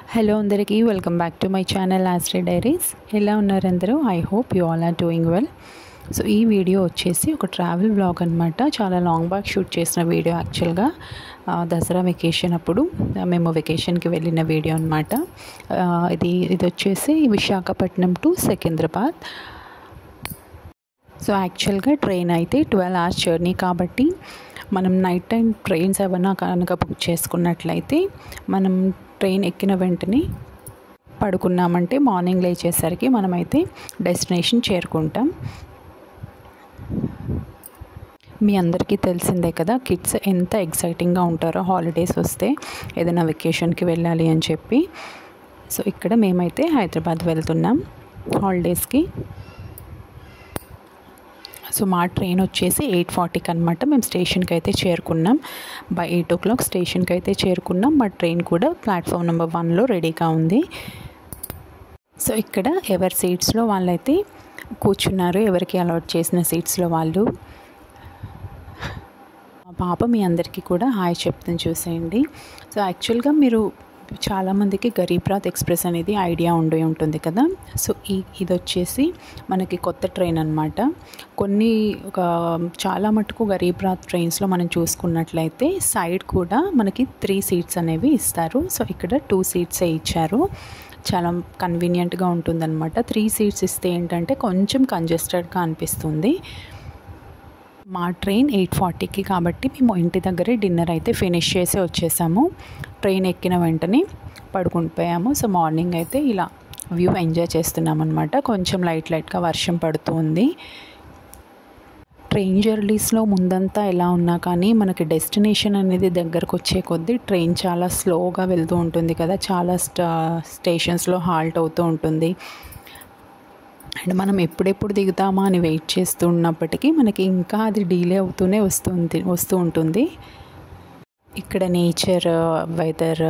Hello అందరికీ welcome back to my channel astray diaries. ఎలా ఉన్నారు అందరూ? I hope you all are doing well. So ఈ video వచ్చేసి ఒక ట్రావెల్ వ్లాగ్ అనమాట. చాలా లాంగ్ బ్యాక్ షూట్ చేసిన వీడియో. యాక్చువల్గా దసరా వెకేషన్ అప్పుడు మేము వెకేషన్కి వెళ్ళిన వీడియో అనమాట. ఇది వచ్చేసి విశాఖపట్నం టు సికింద్రాబాద్. సో యాక్చువల్గా ట్రైన్ అయితే 12 hours జర్నీ కాబట్టి మనం నైట్ టైం ట్రైన్స్ ఏమైనా కనుక బుక్ చేసుకున్నట్లయితే మనం ట్రైన్ ఎక్కిన వెంటనే పడుకున్నామంటే మార్నింగ్ లేచేసరికి మనమైతే డెస్టినేషన్ చేరుకుంటాం. మీ అందరికీ తెలిసిందే కదా, కిడ్స్ ఎంత ఎక్సైటింగ్గా ఉంటారో హాలిడేస్ వస్తే ఏదైనా వెకేషన్కి వెళ్ళాలి అని చెప్పి. సో ఇక్కడ మేమైతే హైదరాబాద్ వెళ్తున్నాం హాలిడేస్కి. సో మా ట్రైన్ వచ్చేసి 8:40కి అనమాట. మేము స్టేషన్కి అయితే చేరుకున్నాం. బై 8 o'clock స్టేషన్కి అయితే చేరుకున్నాం. మా ట్రైన్ కూడా ప్లాట్ఫామ్ నెంబర్ 1లో రెడీగా ఉంది. సో ఇక్కడ ఎవరి సీట్స్లో వాళ్ళైతే కూర్చున్నారు, ఎవరికి అలాట్ చేసిన సీట్స్లో వాళ్ళు. పాప మీ అందరికీ కూడా హాయ్ చెప్తాను, చూసేయండి. సో యాక్చువల్గా మీరు చాలామందికి గరీబ్ రాత్ ఎక్స్ప్రెస్ అనేది ఐడియా ఉంటుంది కదా. సో ఇది వచ్చేసి మనకి కొత్త ట్రైన్ అనమాట. చాలా మటుకు గరీబ్ రాత్ ట్రైన్స్లో మనం చూసుకున్నట్లయితే సైడ్ కూడా మనకి 3 seats అనేవి ఇస్తారు. సో ఇక్కడ 2 seats ఇచ్చారు. చాలా కన్వీనియంట్గా ఉంటుందన్నమాట. 3 seats ఇస్తే ఏంటంటే కొంచెం కంజెస్టెడ్గా అనిపిస్తుంది. మా ట్రైన్ 8:40కి కాబట్టి మేము ఇంటి దగ్గరే డిన్నర్ అయితే ఫినిష్ చేసి వచ్చేసాము. ట్రైన్ ఎక్కిన వెంటనే పడుకుండిపోయాము. సో మార్నింగ్ అయితే ఇలా వ్యూ ఎంజాయ్ చేస్తున్నాం అనమాట. కొంచెం లైట్గా వర్షం పడుతూ ఉంది. ట్రైన్ జర్నీస్లో ముందంతా ఎలా ఉన్నా కానీ మనకి డెస్టినేషన్ అనేది దగ్గరకు వచ్చే కొద్దీ ట్రైన్ చాలా స్లోగా వెళ్తూ ఉంటుంది కదా. చాలా స్టేషన్స్లో హాల్ట్ అవుతూ ఉంటుంది. అండ్ మనం ఎప్పుడెప్పుడు దిగుతామా అని వెయిట్ చేస్తూ ఉన్నప్పటికీ మనకి ఇంకా అది డిలే అవుతూనే వస్తూ ఉంటుంది. ఇక్కడ నేచర్, వెదర్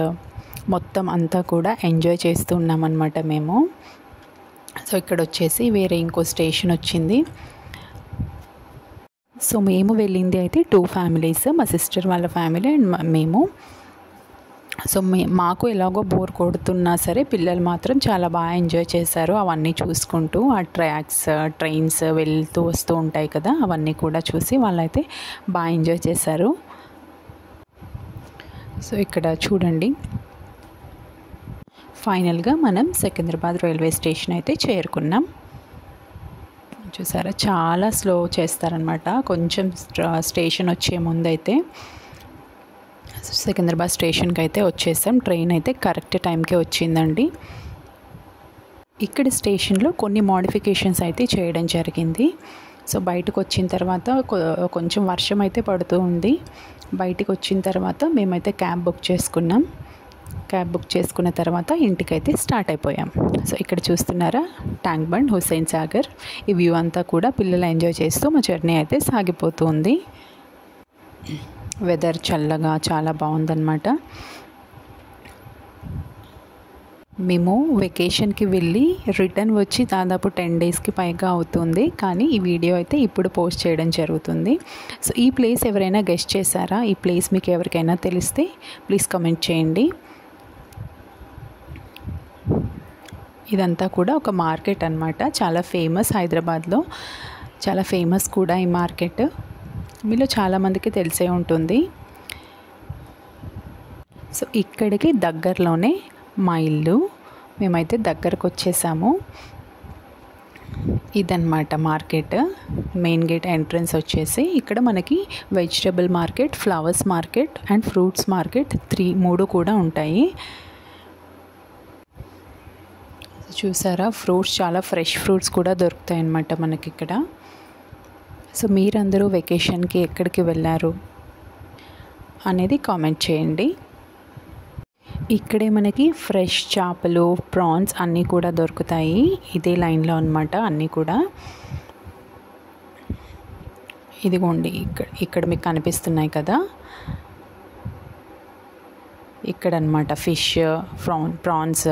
మొత్తం అంతా కూడా ఎంజాయ్ చేస్తూ ఉన్నామన్నమాట మేము. సో ఇక్కడ వచ్చేసి వేరే ఇంకో స్టేషన్ వచ్చింది. సో మేము వెళ్ళింది అయితే 2 families, మా సిస్టర్ వాళ్ళ ఫ్యామిలీ అండ్ మేము. సో మాకు ఎలాగో బోర్ కొడుతున్నా సరే పిల్లలు మాత్రం చాలా బాగా ఎంజాయ్ చేశారు. అవన్నీ చూసుకుంటూ ఆ ట్రైన్స్ వెళ్తూ వస్తూ ఉంటాయి కదా, అవన్నీ కూడా చూసి వాళ్ళైతే బాగా ఎంజాయ్ చేశారు. సో ఇక్కడ చూడండి, ఫైనల్గా మనం సికింద్రాబాద్ రైల్వే స్టేషన్ అయితే చేరుకున్నాం. చూసారా, చాలా స్లో చేస్తారనమాట. కొంచెం స్టేషన్ వచ్చే ముందైతే సికింద్రాబాద్ స్టేషన్కి అయితే వచ్చేసాం. ట్రైన్ అయితే కరెక్ట్ టైంకే వచ్చిందండి. ఇక్కడ స్టేషన్లో కొన్ని మోడిఫికేషన్స్ అయితే చేయడం జరిగింది. సో బయటకు వచ్చిన తర్వాత కొంచెం వర్షం అయితే పడుతూ ఉంది. బయటకు వచ్చిన తర్వాత మేమైతే క్యాబ్ బుక్ చేసుకున్నాం. క్యాబ్ బుక్ చేసుకున్న తర్వాత ఇంటికైతే స్టార్ట్ అయిపోయాం. సో ఇక్కడ చూస్తున్నారా, ట్యాంక్ బండ్, హుస్సేన్ సాగర్, ఈ వ్యూ అంతా కూడా పిల్లలు ఎంజాయ్ చేస్తూ మా జర్నీ అయితే సాగిపోతుంది. వెదర్ చల్లగా చాలా బాగుందన్నమాట. మేము వెకేషన్కి వెళ్ళి రిటర్న్ వచ్చి దాదాపు 10 daysకి పైగా అవుతుంది. కానీ ఈ వీడియో అయితే ఇప్పుడు పోస్ట్ చేయడం జరుగుతుంది. సో ఈ ప్లేస్ ఎవరైనా గెస్ట్ చేశారా? ఈ ప్లేస్ మీకు ఎవరికైనా తెలిస్తే ప్లీజ్ కమెంట్ చేయండి. ఇదంతా కూడా ఒక మార్కెట్ అన్నమాట. చాలా ఫేమస్, హైదరాబాద్లో చాలా ఫేమస్ కూడా ఈ మార్కెట్. మీలో చాలామందికి తెలిసే ఉంటుంది. సో ఇక్కడికి దగ్గరలోనే మా ఇల్లు. మేమైతే దగ్గరకు వచ్చేసాము. ఇదన్నమాట మార్కెట్. మెయిన్ గేట్ ఎంట్రన్స్ వచ్చేసి ఇక్కడ మనకి vegetable market, flowers market and fruits market 3 కూడా ఉంటాయి. చూసారా, ఫ్రూట్స్ చాలా ఫ్రెష్ ఫ్రూట్స్ కూడా దొరుకుతాయి అన్నమాట మనకి ఇక్కడ. సో మీరందరూ వెకేషన్కి ఎక్కడికి వెళ్ళారు అనేది కామెంట్ చేయండి. ఇక్కడే మనకి ఫ్రెష్ చేపలు, ప్రాన్స్ అన్నీ కూడా దొరుకుతాయి. ఇదే లైన్లో అన్నమాట అన్నీ కూడా. ఇదిగోండి, ఇక్కడ మీకు కనిపిస్తున్నాయి కదా, ఇక్కడ అన్నమాట ఫిష్, ప్రాన్స్,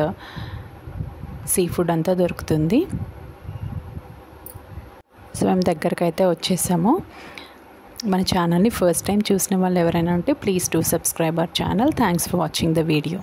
సీ ఫుడ్ అంతా దొరుకుతుంది. సో మేము దగ్గరికి అయితే వచ్చేసాము. మన ఛానల్ని ఫస్ట్ టైం చూసిన వాళ్ళు ఎవరైనా ఉంటే please do subscribe our channel. Thanks for watching the video.